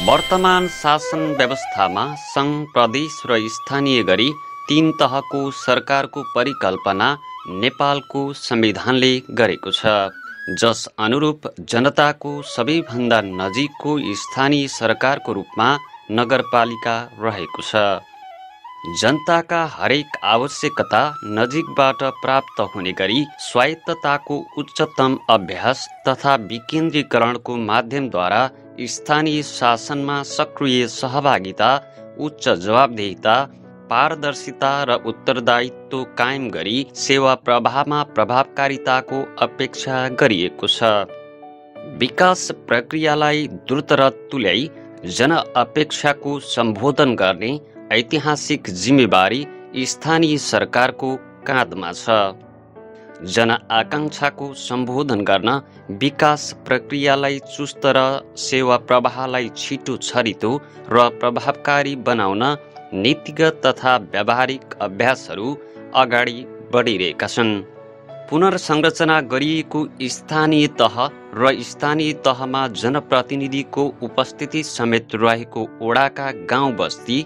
वर्तमान शासन व्यवस्थामा सङ्घ, प्रदेश र स्थानीय गरी 3 तहको सरकारको परिकल्पना नेपालको संविधानले गरेको छ, जस अनुरूप जनताको सबैभन्दा नजिकको स्थानीय सरकारको रूपमा नगरपालिका रहेको छ। जनताका हरेक आवश्यकता नजिकबाट प्राप्त हुने गरी स्वायत्तताको उच्चतम अभ्यास तथा विकेन्द्रीकरणको माध्यमद्वारा स्थानीय शासनमा सक्रिय सहभागिता, उच्च जवाबदेहिता, पारदर्शिता र उत्तरदायित्व कायम गरी सेवा प्रवाहमा प्रभावकारिताको अपेक्षा गरिएको छ। विकास प्रक्रियालाई द्रुत र तुल्याई जनअपेक्षाको सम्बोधन गर्ने ऐतिहासिक जिम्मेवारी स्थानीय सरकारको काँधमा छ। जनआकांक्षाको सम्बोधन गर्न, विकास प्रक्रियालाई चुस्त र सेवा प्रवाहलाई छिटो, छरितो र प्रभावकारी बनाउन नीतिगत तथा व्यावहारिक अभ्यासहरू अगाडि बढिरहेका छन्। पुनर्संरचना गरिएको स्थानीय तह र स्थानीय तहमा जनप्रतिनिधिको उपस्थिति समेत रहेको ओडाका गाउँ बस्ती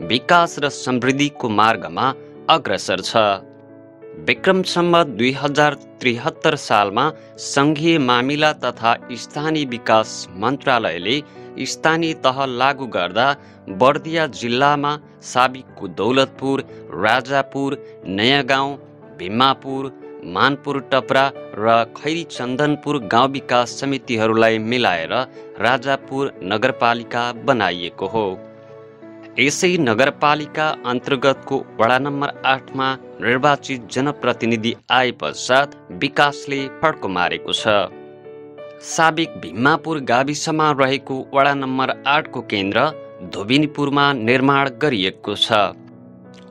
विकास र समृद्धिको मार्गमा अग्रसर छ। विक्रम सम्वत 2073 सालमा सङ्घीय मामिला तथा स्थानीय विकास मन्त्रालयले स्थानीय तह लागू गर्दा बर्दिया जिल्लामा साबिकको दौलतपुर, राजापुर, नयाँगाउँ, भिमापुर, मानपुर टप्रा र खैरी चन्दनपुर गाउँ विकास समितिहरूलाई मिलाएर राजापुर नगरपालिका बनाइएको हो। यसै नगरपालिका अन्तर्गतको वडा नम्बर 8 मा निर्वाचित जनप्रतिनिधि आए पश्चात विकासले फड्को मारेको छ। साबिक भिमापुर गाविसमा रहेको वडा नम्बर 8 को केन्द्र धोबिनीपुरमा निर्माण गरिएको छ।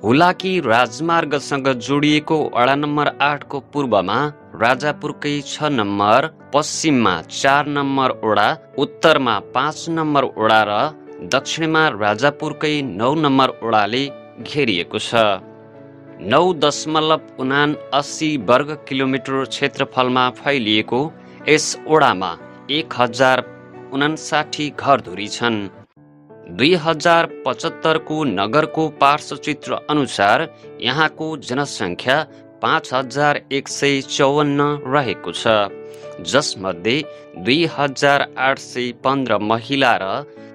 हुलाकी राजमार्गसँग जोडिएको वडा नम्बर 8 को पूर्वमा राजापुरकै 6 नम्बर, पश्चिममा 4 नम्बर ओडा, उत्तरमा 5 नम्बर ओडा र दक्षिणमा राजापुरकै 9 नम्बर ओडाले घेरिएको छ। 9.79 वर्ग किलोमिटर क्षेत्रफलमा फैलिएको यस ओडामा 1059 घरधुरी छन्। 2075 को नगरको पार्श्वचित्र अनुसार यहाँको जनसङ्ख्या 5154 रहेको छ, जसमध्ये 2815 महिला र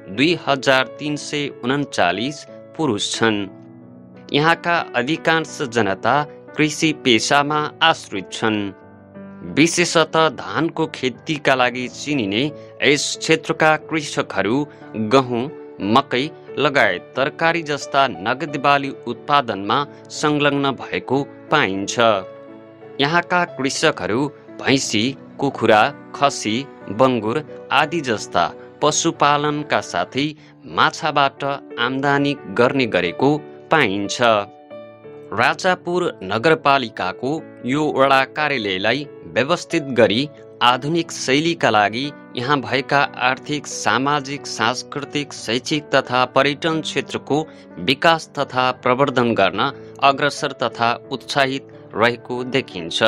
2339 पुरुष छन्। यहाँका अधिकांश जनता कृषि पेसामा आश्रित छन्। विशेषतः धानको खेतीका लागि चिनिने यस क्षेत्रका कृषकहरू गहुँ, मकै लगायत तरकारी जस्ता नगद बाली उत्पादनमा संलग्न भएको पाइन्छ। यहाँका कृषकहरू भैँसी, कुखुरा, खसी, बङ्गुर आदि जस्ता पशुपालनका साथै माछाबाट आम्दानी गर्ने गरेको पाइन्छ। राजापुर नगरपालिकाको यो वडा कार्यालयलाई व्यवस्थित गरी आधुनिक शैलीका लागि यहाँ भएका आर्थिक, सामाजिक, सांस्कृतिक, शैक्षिक तथा पर्यटन क्षेत्रको विकास तथा प्रवर्धन गर्न अग्रसर तथा उत्साहित रहेको देखिन्छ।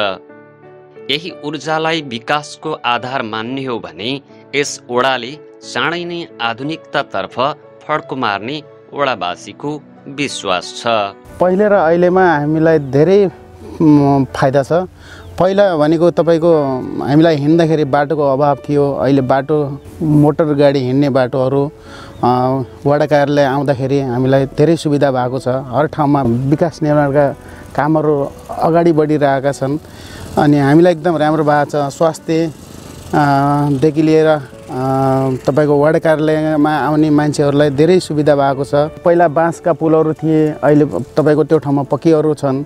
यही ऊर्जालाई विकासको आधार मान्ने हो भने यस ओडाले चाँडै नै आधुनिकतातर्फ फड्को मार्ने ओडावासीको विश्वास छ। पहिले र अहिलेमा हामीलाई धेरै फाइदा छ। पहिला भनेको तपाईँको हामीलाई हिँड्दाखेरि बाटोको अभाव थियो। अहिले बाटो, मोटर गाडी हिँड्ने बाटोहरू वडा कार्यालय आउँदाखेरि हामीलाई धेरै सुविधा भएको छ। हर ठाउँमा विकास निर्माणका कामहरू अगाडि बढिरहेका छन् अनि हामीलाई एकदम राम्रो भएको छ। स्वास्थ्यदेखि लिएर तपाईँको वडा कार्यालयमा आउने मान्छेहरूलाई धेरै सुविधा भएको छ। पहिला बाँसका पुलहरू थिए, अहिले तपाईँको त्यो ठाउँमा पक्कीहरू छन्।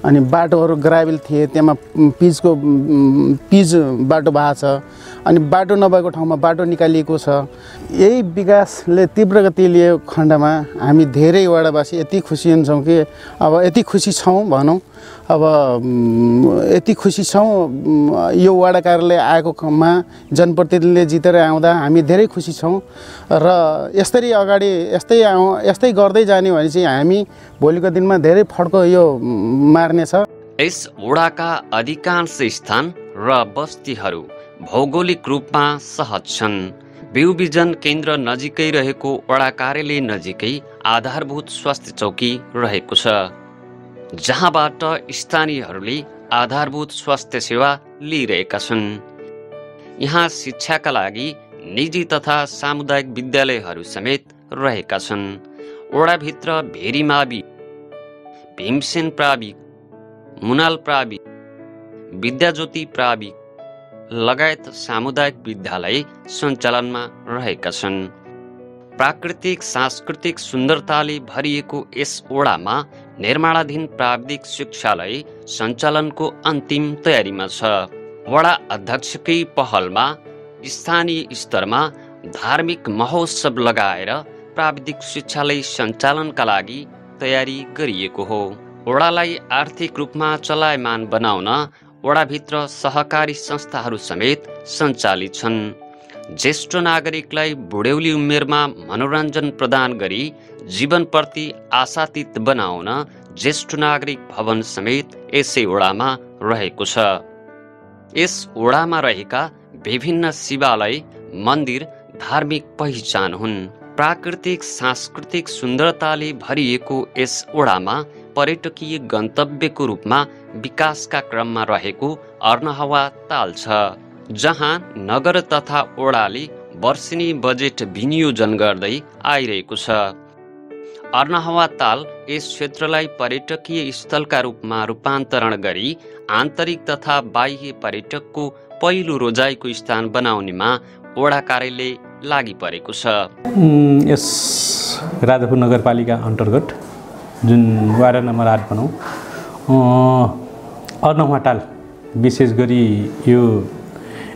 अनि बाटोहरू ग्राभेल थिए, त्यहाँ पिच बाटो भएको छ। अनि बाटो नभएको ठाउँमा बाटो निकालिएको छ। यही विकासले तीव्र गति लिएको खण्डमा हामी धेरै वडावासी यति खुसी हुन्छौँ कि अब यति खुसी छौँ भनौँ। अब यति खुसी छौँ यो वडा कार्यालय आएकोमा जनप्रतिनिधिले जितेर आउँदा हामी धेरै खुसी छौँ र यसरी अगाडि यस्तै गर्दै जाने भने चाहिँ हामी भोलिको दिनमा धेरै फड्को यो मार्नेछ। यस वडाका अधिकांश स्थान र बस्तीहरू भौगोलिक रूपमा सहज छन्। बिउ बिजन केन्द्र नजिकै रहेको वडा कार्यालय नजिकै आधारभूत स्वास्थ्य चौकी रहेको छ, जहाँबाट स्थानीयहरूले आधारभूत स्वास्थ्य सेवा लिइरहेका छन्। यहाँ शिक्षाका लागि निजी तथा सामुदायिक विद्यालयहरू समेत रहेका छन्। वडाभित्र भेरीमावि, भीमसेन प्राविक, मुनाल प्राविक, विद्याज्योति प्राविक लगायत सामुदायिक विद्यालय सञ्चालनमा रहेका छन्। प्राकृतिक सांस्कृतिक सुन्दरताले भरिएको यस वडामा निर्माणाधीन प्राविधिक शिक्षालय सञ्चालनको अन्तिम तयारीमा छ। वडा अध्यक्षकै पहलमा स्थानीय स्तरमा धार्मिक महोत्सव लगाएर प्राविधिक शिक्षालय सञ्चालनका लागि तयारी गरिएको हो। वडालाई आर्थिक रूपमा चलायमान बनाउन वडाभित्र सहकारी संस्थाहरू समेत सञ्चालित छन्। ज्येष्ठ नागरिकलाई बुढ्यौली उमेरमा मनोरञ्जन प्रदान गरी जीवनप्रति आशातीत बनाउन ज्येष्ठ नागरिक भवन समेत यसै वडामा रहेको छ। यस वडामा रहेका विभिन्न शिवालय मन्दिर धार्मिक पहिचान हुन्। प्राकृतिक सांस्कृतिक सुन्दरताले भरिएको यस वडामा पर्यटकीय गन्तव्यको रूपमा विकासका क्रममा रहेको अर्नहवा ताल छ, जहाँ नगर तथा वडाले वर्षेनी बजेट विनियोजन गर्दै आइरहेको छ। अर्नहवा ताल यस क्षेत्रलाई पर्यटकीय स्थलका रूपमा रूपान्तरण गरी आन्तरिक तथा बाह्य पर्यटकको पहिलो रोजाइको स्थान बनाउनेमा वडा कार्यालय लागि परेको छ। यस राजापुर नगरपालिका अन्तर्गत जुन वार्ड नम्बर 8 भनौँ, अर्नहवा ताल विशेष गरी यो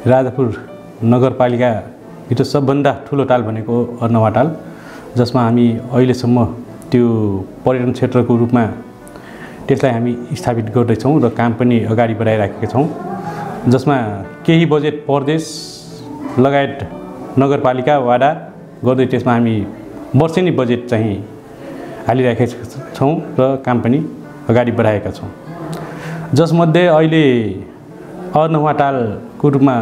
राजापुर नगरपालिकाभित्र सबभन्दा ठुलो ताल भनेको अर्नहवा ताल, जसमा हामी अहिलेसम्म त्यो पर्यटन क्षेत्रको रूपमा त्यसलाई हामी स्थापित गर्दैछौँ र काम पनि अगाडि बढाइराखेका छौँ, जसमा केही बजेट प्रदेश लगायत नगरपालिका वाडा गर्दै त्यसमा हामी वर्षेनी बजेट चाहिँ हालिराखेका छौँ र काम पनि अगाडि बढाएका छौँ। जसमध्ये अहिले अर्नहवा तालको रूपमा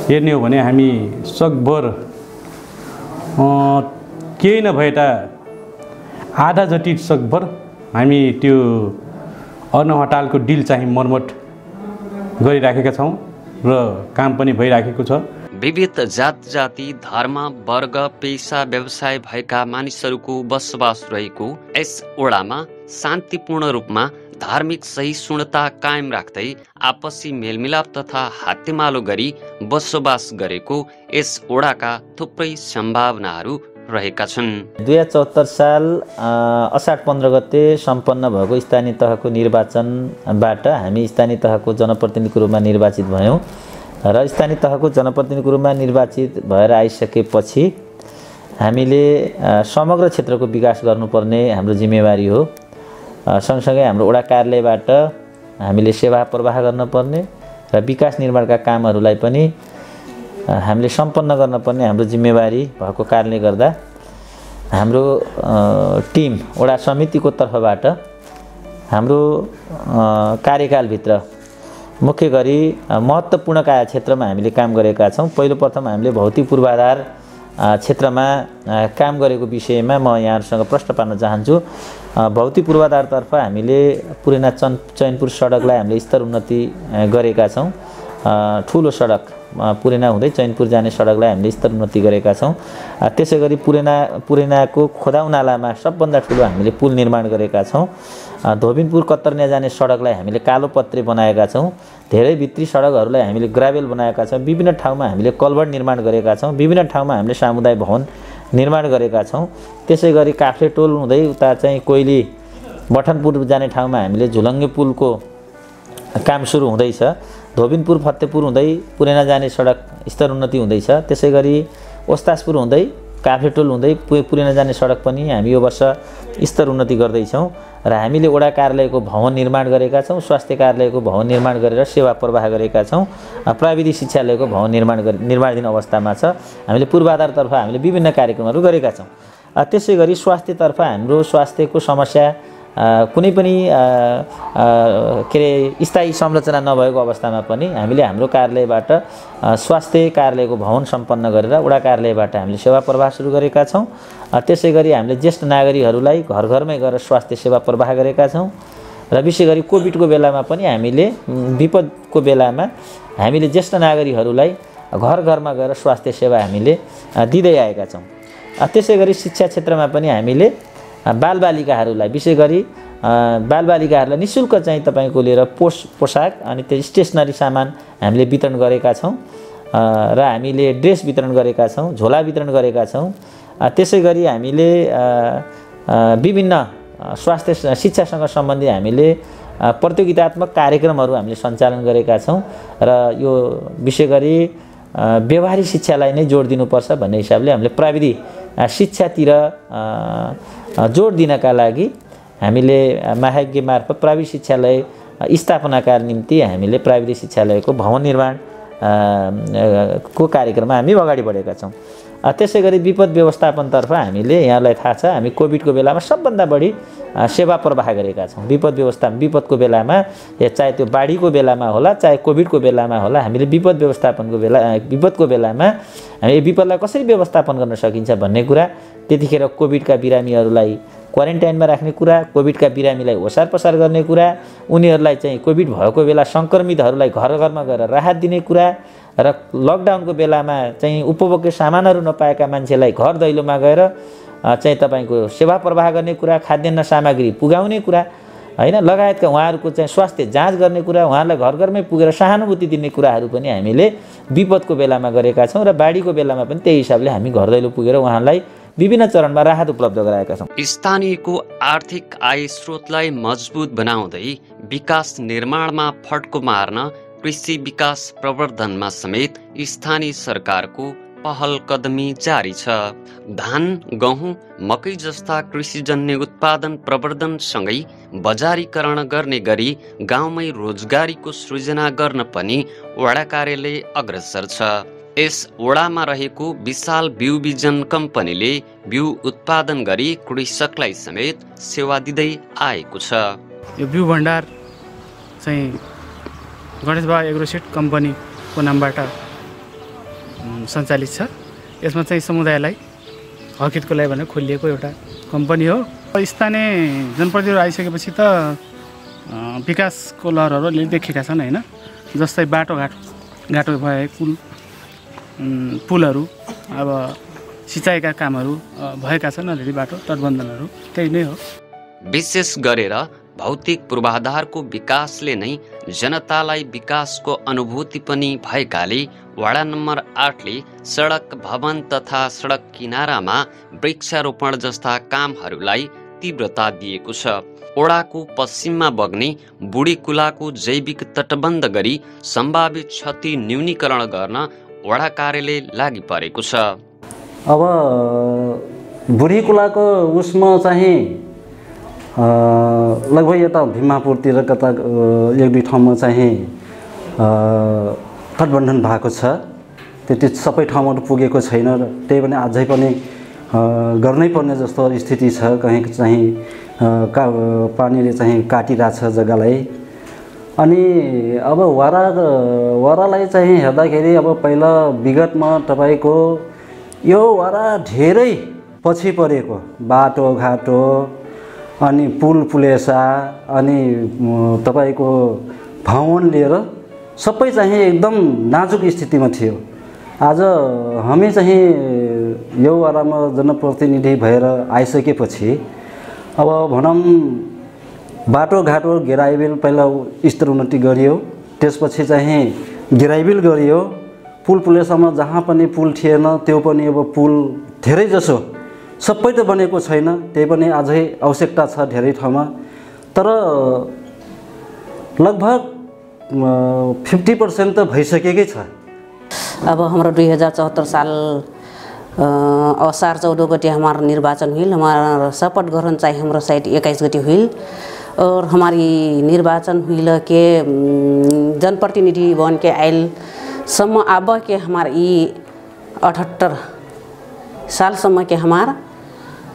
हेर्ने हो भने हामी सकभर केही नभए त आधा जति सकभर हामी त्यो अर्नहवा तालको डिल चाहिँ मर्मत गरिराखेका छौँ र काम पनि भइराखेको छ। विविध जात जाति धर्म वर्ग पेसा व्यवसाय भएका मानिसहरूको बसोबास रहेको यस वडामा शान्तिपूर्ण रूपमा धार्मिक सहिष्णुता कायम राख्दै आपसी मेलमिलाप तथा हातेमालो गरी बसोबास गरेको यस वडाका थुप्रै सम्भावनाहरू रहेका छन्। 2074 साल असाढ 15 गते सम्पन्न भएको स्थानीय तहको निर्वाचनबाट हामी स्थानीय तहको जनप्रतिनिधिको रूपमा निर्वाचित भयौँ र स्थानीय तहको जनप्रतिनिधिको रूपमा निर्वाचित भएर आइसकेपछि हामीले समग्र क्षेत्रको विकास गर्नुपर्ने हाम्रो जिम्मेवारी हो। सँगसँगै हाम्रो वडा कार्यालयबाट हामीले सेवा प्रवाह गर्नुपर्ने र विकास निर्माणका कामहरूलाई पनि हामीले सम्पन्न गर्नुपर्ने हाम्रो जिम्मेवारी भएको कारणले गर्दा हाम्रो टिम वडा समितिको तर्फबाट हाम्रो कार्यकालभित्र मुख्य गरी महत्त्वपूर्ण क्षेत्रमा हामीले काम गरेका छौँ। पहिलो प्रथम हामीले भौतिक पूर्वाधार क्षेत्रमा काम गरेको विषयमा म यहाँहरूसँग प्रश्न पार्न चाहन्छु। भौतिक पूर्वाधारतर्फ हामीले पुरेना चैनपुर सडकलाई हामीले स्तर उन्नति गरेका छौँ। ठुलो सडक पुरेना हुँदै चैनपुर जाने सडकलाई हामीले स्तर उन्नति गरेका छौँ। त्यसै गरी पुरेनाको खोदाउ नालामा सबभन्दा ठुलो हामीले पुल निर्माण गरेका छौँ। धोबिनपुर कत्तरन्या जाने सडकलाई हामीले कालो पत्रे बनाएका छौँ। धेरै भित्री सडकहरूलाई हामीले ग्राभेल बनाएका छौँ। विभिन्न ठाउँमा हामीले कल्भर्ट निर्माण गरेका छौँ। विभिन्न ठाउँमा हामीले सामुदायिक भवन निर्माण गरेका छौँ। त्यसै गरी काफ्ले टोल हुँदै उता चाहिँ कोइली बठनपुर जाने ठाउँमा हामीले झुलङ्गे पुलको काम सुरु हुँदैछ। धोबिनपुर फतेपुर हुँदै पुरेना जाने सडक स्तर उन्नति हुँदैछ। त्यसै गरी ओस्तासपुर हुँदै काफ्लेटोल हुँदै पुरेना जाने सडक पनि हामी यो वर्ष स्तर उन्नति गर्दैछौँ र हामीले वडा कार्यालयको भवन निर्माण गरेका छौँ। स्वास्थ्य कार्यालयको भवन निर्माण गरेर सेवा प्रवाह गरेका छौँ। प्राविधिक शिक्षालयको भवन निर्माणाधीन अवस्थामा छ। हामीले पूर्वाधारतर्फ हामीले विभिन्न कार्यक्रमहरू गरेका छौँ। त्यसै गरी स्वास्थ्यतर्फ हाम्रो स्वास्थ्यको समस्या कुनै पनि के अरे स्थायी संरचना नभएको अवस्थामा पनि हामीले हाम्रो कार्यालयबाट स्वास्थ्य कार्यालयको भवन सम्पन्न गरेर वडा कार्यालयबाट हामीले सेवा प्रवाह सुरु गरेका छौँ। त्यसै गरी हामीले ज्येष्ठ नागरिकहरूलाई घर घरमै गएर स्वास्थ्य सेवा प्रवाह गरेका छौँ र विशेष गरी कोभिडको बेलामा पनि हामीले विपदको बेलामा हामीले ज्येष्ठ नागरिकहरूलाई घर घरमा गएर स्वास्थ्य सेवा हामीले दिँदै आएका छौँ। त्यसै गरी शिक्षा क्षेत्रमा पनि हामीले बालबालिकाहरूलाई विशेष गरी बालबालिकाहरूलाई निःशुल्क चाहिँ तपाईँको लिएर पोसाक अनि त्यो स्टेसनरी सामान हामीले वितरण गरेका छौँ र हामीले ड्रेस वितरण गरेका छौँ, झोला वितरण गरेका छौँ। त्यसै गरी हामीले विभिन्न स्वास्थ्य शिक्षासँग सम्बन्धित हामीले प्रतियोगितात्मक कार्यक्रमहरू हामीले सञ्चालन गरेका छौँ र यो विशेष गरी व्यवहारिक शिक्षालाई नै जोड दिनुपर्छ भन्ने हिसाबले हामीले प्राविधिक शिक्षातिर जोड दिनका लागि हामीले महायज्ञ मार्फत प्राविधिक शिक्षालय स्थापनाका निम्ति हामीले प्राविधिक शिक्षालयको भवन निर्माण को कार्यक्रममा हामी अगाडि बढेका छौँ। त्यसै गरी विपद व्यवस्थापनतर्फ हामीले यहाँलाई थाहा छ हामी कोभिडको बेलामा सबभन्दा बढी सेवा प्रवाह गरेका छौँ। विपदको बेलामा चाहे त्यो बाढीको बेलामा होला चाहे कोभिडको बेलामा होला हामीले विपदको बेलामा हामी विपदलाई कसरी व्यवस्थापन गर्न सकिन्छ भन्ने कुरा, त्यतिखेर कोभिडका बिरामीहरूलाई क्वारेन्टाइनमा राख्ने कुरा, कोभिडका बिरामीलाई ओसार पसार गर्ने कुरा, उनीहरूलाई चाहिँ कोभिड भएको बेला सङ्क्रमितहरूलाई घर घरमा गएर राहत दिने कुरा र लकडाउनको बेलामा चाहिँ उपभोग्य सामानहरू नपाएका मान्छेलाई घर दैलोमा गएर चाहिँ तपाईँको सेवा प्रवाह गर्ने कुरा, खाद्यान्न सामग्री पुगाउने कुरा हैन लगायतका उहाँहरूको चाहिँ स्वास्थ्य जाँच गर्ने कुरा, उहाँहरूलाई घर घरमै पुगेर सहानुभूति दिने कुराहरू पनि हामीले विपदको बेलामा गरेका छौँ र बाढीको बेलामा पनि त्यही हिसाबले हामी घर दैलो पुगेर उहाँलाई विभिन्न चरणमा राहत उपलब्ध गराएका छौँ। स्थानीयको आर्थिक आय स्रोतलाई मजबुत बनाउँदै विकास निर्माणमा फड्को मार्न कृषि विकास प्रवर्धनमा समेत स्थानीय सरकारको पहल कदमी जारी छ। धान, गहुँ, मकै जस्ता कृषिजन्य उत्पादन प्रवर्धनसँगै बजारीकरण गर्ने गरी गाउँमै रोजगारीको सृजना गर्न पनि वडा कार्यालय अग्रसर छ। यस वडामा रहेको विशाल बिउ बिजन कम्पनीले बिउ उत्पादन गरी कृषकलाई समेत सेवा दिँदै आएको छ। यो बिउ भण्डार चाहिँ गणेश बाबा एग्रोसेट कम्पनीको नामबाट सञ्चालित छ। यसमा चाहिँ समुदायलाई हकितको लागि भनेर खोलिएको एउटा कम्पनी हो। स्थानीय जनप्रतिनिधिहरू आइसकेपछि त विकासको लहरहरू अलि देखेका छन् हैन, जस्तै बाटो भए पुलहरू, अब सिँचाइका कामहरू भएका छन्, अलिअलि बाटो तटबन्धनहरू, त्यही नै हो। विशेष गरेर भौतिक पूर्वाधारको विकासले नै जनतालाई विकासको अनुभूति पनि भएकाले वडा नम्बर 8ले सडक भवन तथा सडक किनारामा वृक्षारोपण जस्ता कामहरूलाई तीव्रता दिएको छ। वडाको पश्चिममा बग्ने बुढी कुलाको जैविक तटबन्ध गरी सम्भावित क्षति न्यूनीकरण गर्न वडा कार्यालय लागि परेको छ। अब बुढी कुलाको उसमा चाहिँ लगभग यता भिमापुरतिर कता एक दुई ठाउँमा चाहिँ तटबन्धन भएको छ, त्यति सबै ठाउँमा पुगेको छैन र त्यही पनि अझै पनि गर्नै पर्ने जस्तो स्थिति छ। कहीँ चाहिँ पानीले चाहिँ काटिरहेछ जग्गालाई। अनि अब वरालाई चाहिँ हेर्दाखेरि अब पहिला विगतमा तपाईँको यो वरा धेरै पछि परेको बाटोघाटो अनि पुलेसा अनि तपाईँको भवन लिएर सबै चाहिँ एकदम नाजुक स्थितिमा थियो। आज हामी चाहिँ यो वडामा जनप्रतिनिधि भएर आइसकेपछि अब भनौँ बाटोघाटो घेराइबिल पहिला स्तर उन्नति गरियो, त्यसपछि चाहिँ घेराइबिल गरियो, पुलेसामा जहाँ पनि पुल थिएन त्यो पनि अब पुल धेरै जसो सबै त बनेको छैन, त्यही पनि अझै आवश्यकता छ धेरै ठाउँमा। तर लगभग 50% त भइसकेकै छ। अब हाम्रो 2074 साल असार 14 गते हमारा निर्वाचन हुई। हमारा शपथ ग्रहण चाहिए हमारा साइड 21 गते हुई और हमारी निर्वाचन हुई के जनप्रतिनिधि बन के आयल सम्म अब के हमार 78 साल सम्म के हमार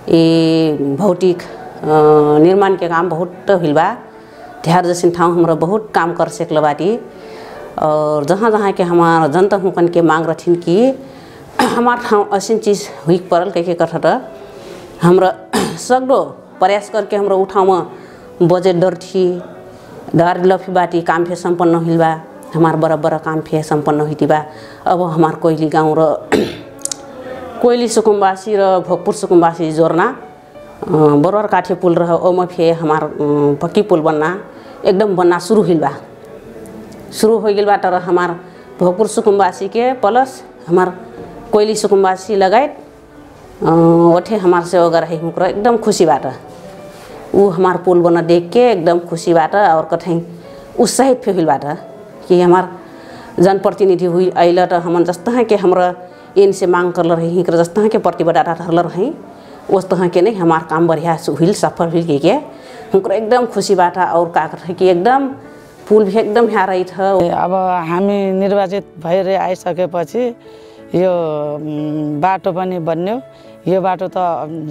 ये भौतिक निर्माण के काम बहुत हिल बा। ढेर जैसे ठाव हमारा बहुत काम कर सकल बाटी। और जहाँ जहाँ के हमारा जनता हुकन के मांग रथिन कि हमार ठाव ऐसी चीज़ हुई पड़ल कह के कथा था हमरा सगलो प्रयास करके हमरा उठाव बजट डर थी डर लफी बाटी काम फे संपन्न हुई बा। हमार बड़ा बड़ा काम फे संपन्न हुई बा। अब हमार कोयली गाँव र कोयली सुकुम्बासी र भोगपुर सुकुम्बासी जोड़ना बरवर काठे पुल रह ओम फे हमार पक्की पुल बनना एकदम बनना शुरू हुई बा। शुरू हो गई बा तर हमार भोगपुर सुकुम्बासी के प्लस हमार कोयली सुकुम्बासी लगाए ओठे हमार से अगर है मुकर एकदम खुशी बात वो हमार पुल बना देख के एकदम खुशी बात और कठिन उत्साहित फे हुई बात कि हमार जनप्रतिनिधि हुई अल तो हम जस्ता है कि हमरा इनसे मांग कर रही जस्ता है कि प्रतिबद्धता कर रही उस तरह के नहीं हमार काम बढ़िया हुई सफल हुई के हमको एकदम खुशी बात और का कर कि एकदम पुल भी एकदम यहाँ रही था। अब हामी निर्वाचित भएर आइसकेपछि यो बाटो पनि बन्यो। यो बाटो त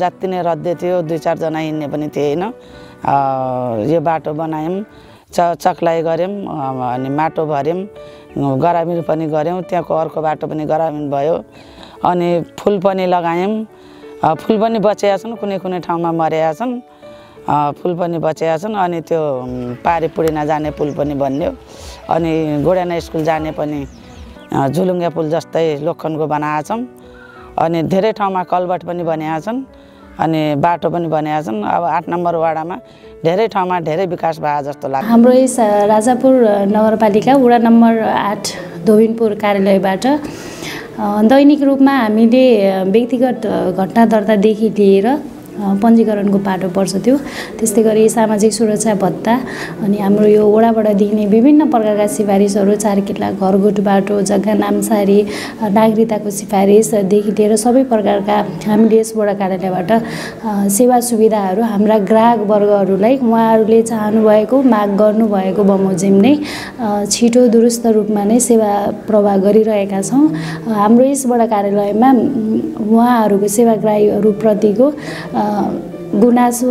जति नै रद्दै थियो 2-4 जना हिँड्ने पनि थिएन। यो बाटो बनायौँ चक्लाई गऱ्यौँ अनि माटो भर्यौँ गरामिन पनि गऱ्यौँ। त्यहाँको अर्को बाटो पनि गरामिन भयो अनि फुल पनि लगायौँ। फुल पनि बचेका छन् कुनै कुनै ठाउँमा मरेका छन् फुल पनि बचेका छन् अनि त्यो पारी पुडिना जाने पुल पनि बन्यो अनि गोडाना स्कुल जाने पनि झुलुङ्गे पुल जस्तै लोखण्डको बनाएका छौँ अनि धेरै ठाउँमा कलबट पनि बनेका छन् अनि बाटो पनि बनेका छन्। अब 8 नम्बर वाडामा धेरै ठाउँमा धेरै विकास भए जस्तो लाग्छ। हाम्रो यस राजापुर नगरपालिका वडा नम्बर 8 धोबिनपुर कार्यालयबाट दैनिक रूपमा हामीले व्यक्तिगत घटना दर्तादेखि लिएर पञ्जीकरणको पाटो पर्छ त्यो त्यस्तै गरी सामाजिक सुरक्षा भत्ता अनि हाम्रो यो वडाबाट दिने विभिन्न प्रकारका सिफारिसहरू 4 किल्ला घरगुट बाटो जग्गा नामसारी नागरिकताको सिफारिसदेखि लिएर सबै प्रकारका हामीले यस वडा कार्यालयबाट सेवा सुविधाहरू हाम्रा ग्राहक वर्गहरूलाई उहाँहरूले चाहनुभएको माग गर्नुभएको बमोजिम नै छिटो दुरुस्त रूपमा नै सेवा प्रवाह गरिरहेका छौँ। हाम्रो यस वडा कार्यालयमा उहाँहरूको सेवाग्राहीहरू प्रतिको गुनासो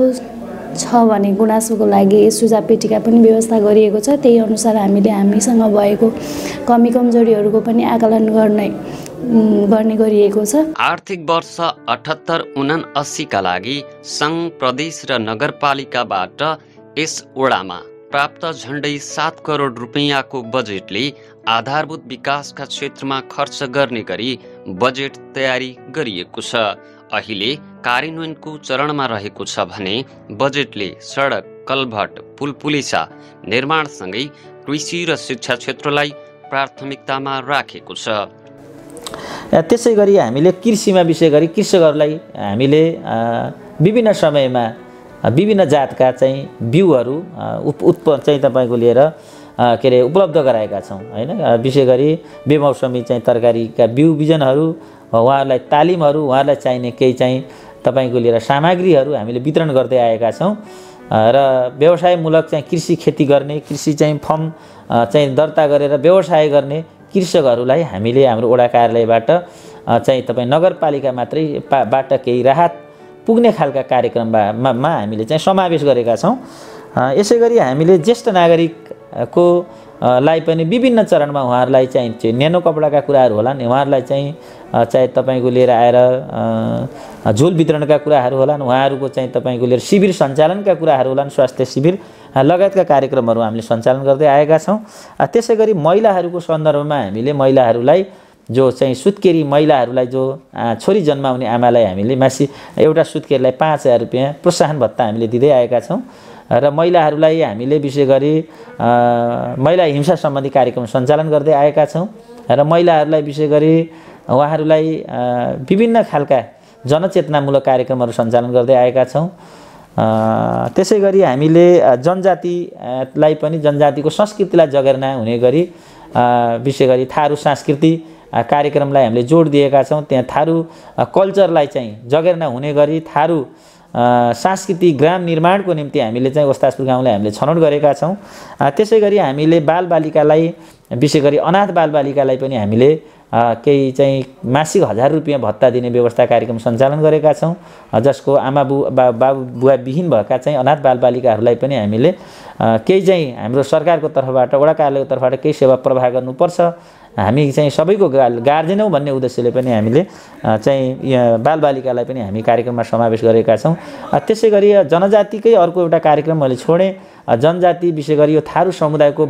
छ भने गुनासोको लागि सुझाव पेटिका पनि व्यवस्था गरिएको छ। त्यही अनुसार हामीले हामीसँग भएको कमी कमजोरीहरूको पनि आकलन गर्ने गरिएको छ। आर्थिक वर्ष 78-79 का लागि सङ्घ प्रदेश र नगरपालिकाबाट यस वडामा प्राप्त झण्डै 7 करोड रुपैयाँको बजेटले आधारभूत विकासका क्षेत्रमा खर्च गर्ने गरी बजेट तयारी गरिएको छ। अहिले कार्यान्वयनको चरणमा रहेको छ भने बजेटले सडक कलभट पुल पुलिसा निर्माणसँगै कृषि र शिक्षा क्षेत्रलाई प्राथमिकतामा राखेको छ। त्यसै गरी हामीले कृषिमा विशेष गरी कृषकहरूलाई हामीले विभिन्न समयमा विभिन्न जातका चाहिँ बिउहरू चाहिँ तपाईँको लिएर के अरे उपलब्ध गराएका छौँ हैन। विशेष गरी बेमौसमी चाहिँ तरकारीका बिउ बिजनहरू उहाँहरूलाई तालिमहरू उहाँहरूलाई चाहिने केही चाहिँ तपाईँको लिएर सामग्रीहरू हामीले वितरण गर्दै आएका छौँ र व्यवसायमूलक चाहिँ कृषि खेती गर्ने कृषि चाहिँ फर्म चाहिँ दर्ता गरेर व्यवसाय गर्ने कृषकहरूलाई हामीले हाम्रो वडा कार्यालयबाट चाहिँ तपाईँ नगरपालिका मात्रै बाट केही राहत पुग्ने खालका कार्यक्रममा हामीले चाहिँ समावेश गरेका छौँ। यसै गरी हामीले ज्येष्ठ नागरिकको लाई पनि विभिन्न चरणमा उहाँहरूलाई चाहिँ न्यानो कपडाका कुराहरू होलान् उहाँहरूलाई चाहिँ चाहे तपाईँको लिएर आएर झोल वितरणका कुराहरू होलान् उहाँहरूको चाहिँ तपाईँको लिएर शिविर सञ्चालनका कुराहरू होलान् स्वास्थ्य शिविर लगायतका कार्यक्रमहरू हामीले सञ्चालन गर्दै आएका छौँ। त्यसै गरी महिलाहरूको सन्दर्भमा हामीले महिलाहरूलाई जो चाहिँ सुत्केरी महिलाहरूलाई जो छोरी जन्माउने आमालाई हामीले मासी एउटा सुत्केरीलाई 5,000 रुपियाँ प्रोत्साहन भत्ता हामीले दिँदै आएका छौँ र महिलाहरूलाई हामीले विशेष गरी महिला हिंसा सम्बन्धी कार्यक्रम सञ्चालन गर्दै आएका छौँ र महिलाहरूलाई विशेष गरी उहाँहरूलाई विभिन्न खालका जनचेतनामूलक कार्यक्रमहरू सञ्चालन गर्दै आएका छौँ। त्यसै गरी हामीले जनजातिलाई पनि जनजातिको संस्कृतिलाई जगेर्ना हुने गरी विशेष गरी थारू सांस्कृति कार्यक्रमलाई हामीले जोड दिएका छौँ। त्यहाँ थारू कल्चरलाई चाहिँ जगेर्ना हुने गरी थारू सांस्कृतिक ग्राम निर्माणको निम्ति हामीले चाहिँ वस्ताजपुर गाउँलाई हामीले छनौट गरेका छौँ। त्यसै गरी हामीले बालबालिकालाई विशेष गरी अनाथ बालबालिकालाई पनि हामीले केही चाहिँ मासिक 1000 रुपैयाँ भत्ता दिने व्यवस्था कार्यक्रम सञ्चालन गरेका छौँ, जसको आमा बाबु बुवा विहीन भएका चाहिँ अनाथ बालबालिकाहरूलाई पनि हामीले केही चाहिँ हाम्रो सरकारको तर्फबाट वडा कार्यालयको तर्फबाट केही सेवा प्रवाह गर्नुपर्छ, हामी चाहिँ सबैको गार्जेन हौँ भन्ने उद्देश्यले पनि हामीले चाहिँ बालबालिकालाई पनि हामी कार्यक्रममा समावेश गरेका छौँ। त्यसै गरी जनजातिकै अर्को एउटा कार्यक्रम मैले छोडेँ, जनजाति विशेष गरी यो थारू समुदायको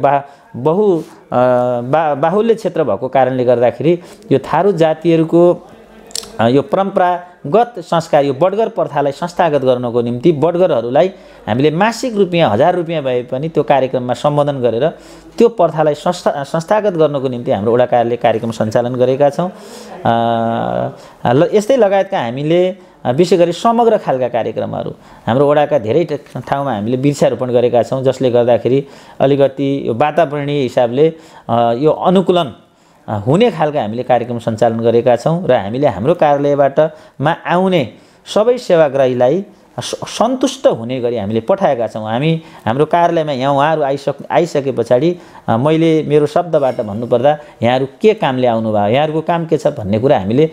बाहुल्य क्षेत्र भएको कारणले गर्दाखेरि यो थारू जातिहरूको यो परम्परागत संस्कार यो बडगर प्रथालाई संस्थागत गर्नको निम्ति बडगरहरूलाई हामीले मासिक रुपियाँ 1000 रुपियाँ भए पनि त्यो कार्यक्रममा सम्बोधन गरेर त्यो प्रथालाई संस्थागत गर्नको निम्ति हाम्रो वडा कार्यालयले कार्यक्रम सञ्चालन गरेका छौँ। यस्तै लगायतका हामीले विशेष गरी समग्र खालका कार्यक्रमहरू हाम्रो वडाका धेरै ठाउँमा हामीले वृक्षारोपण गरेका छौँ, जसले गर्दाखेरि अलिकति यो वातावरणीय हिसाबले यो अनुकूलन हुने खालका हामीले कार्यक्रम सञ्चालन गरेका छौँ र हामीले हाम्रो कार्यालयबाट आउने सबै सेवाग्राहीलाई सन्तुष्ट हुने गरी हामीले पठाएका छौँ। हाम्रो कार्यालयमा यहाँ उहाँहरू आइसके पछाडि मैले मेरो शब्दबाट भन्नुपर्दा यहाँहरू के कामले आउनुभयो, यहाँहरूको काम के छ भन्ने कुरा हामीले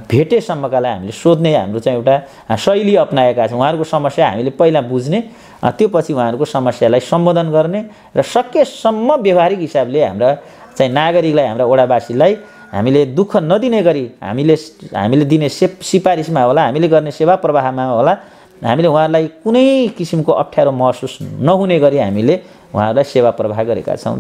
भेटेसम्मकालाई हामीले सोध्ने हाम्रो चाहिँ एउटा शैली अपनाएका छौँ। उहाँहरूको समस्या हामीले पहिला बुझ्ने, त्यो पछि उहाँहरूको समस्यालाई सम्बोधन गर्ने र सकेसम्म व्यवहारिक हिसाबले हाम्रा चाहिँ नागरिकलाई, हाम्रा वडावासीलाई हामीले दुःख नदिने गरी हामीले दिने सिफारिसमा होला, हामीले गर्ने सेवा प्रवाहमा होला, हामीले उहाँहरूलाई कुनै किसिमको अप्ठ्यारो महसुस नहुने गरी हामीले उहाँहरूलाई सेवा प्रवाह गरेका छौँ।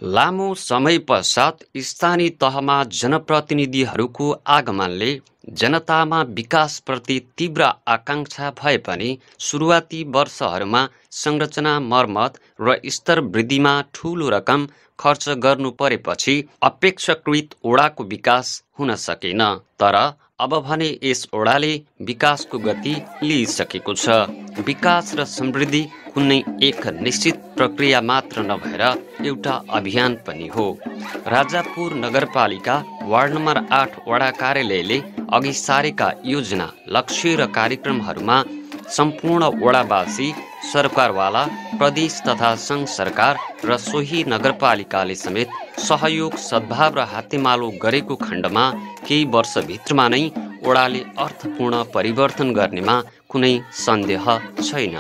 लामो समय पश्चात स्थानीय तहमा जनप्रतिनिधिहरूको आगमनले जनतामा विकासप्रति तीव्र आकांक्षा भए पनि सुरुवाती वर्षहरूमा संरचना मर्मत र स्तर वृद्धिमा ठूलो रकम खर्च गर्नु परेपछि अपेक्षाकृत ओडाको विकास हुन सकेन। तर अब भने यस ओडाले विकासको गति लिइसकेको छ। विकास र समृद्धि कुनै एक निश्चित प्रक्रिया मात्र नभएर एउटा अभियान पनि हो। राजापुर नगरपालिका वार्ड नम्बर 8 वडा कार्यालयले अघि सारेका योजना, लक्ष्य र कार्यक्रमहरूमा सम्पूर्ण वडावासी, सरकारवाला, प्रदेश तथा सङ्घ सरकार र सोही नगरपालिकाले समेत सहयोग, सद्भाव र हातेमालो गरेको खण्डमा केही वर्षभित्रमा नै वडाले अर्थपूर्ण परिवर्तन गर्नेमा कुनै सन्देह छैन।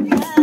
Wow.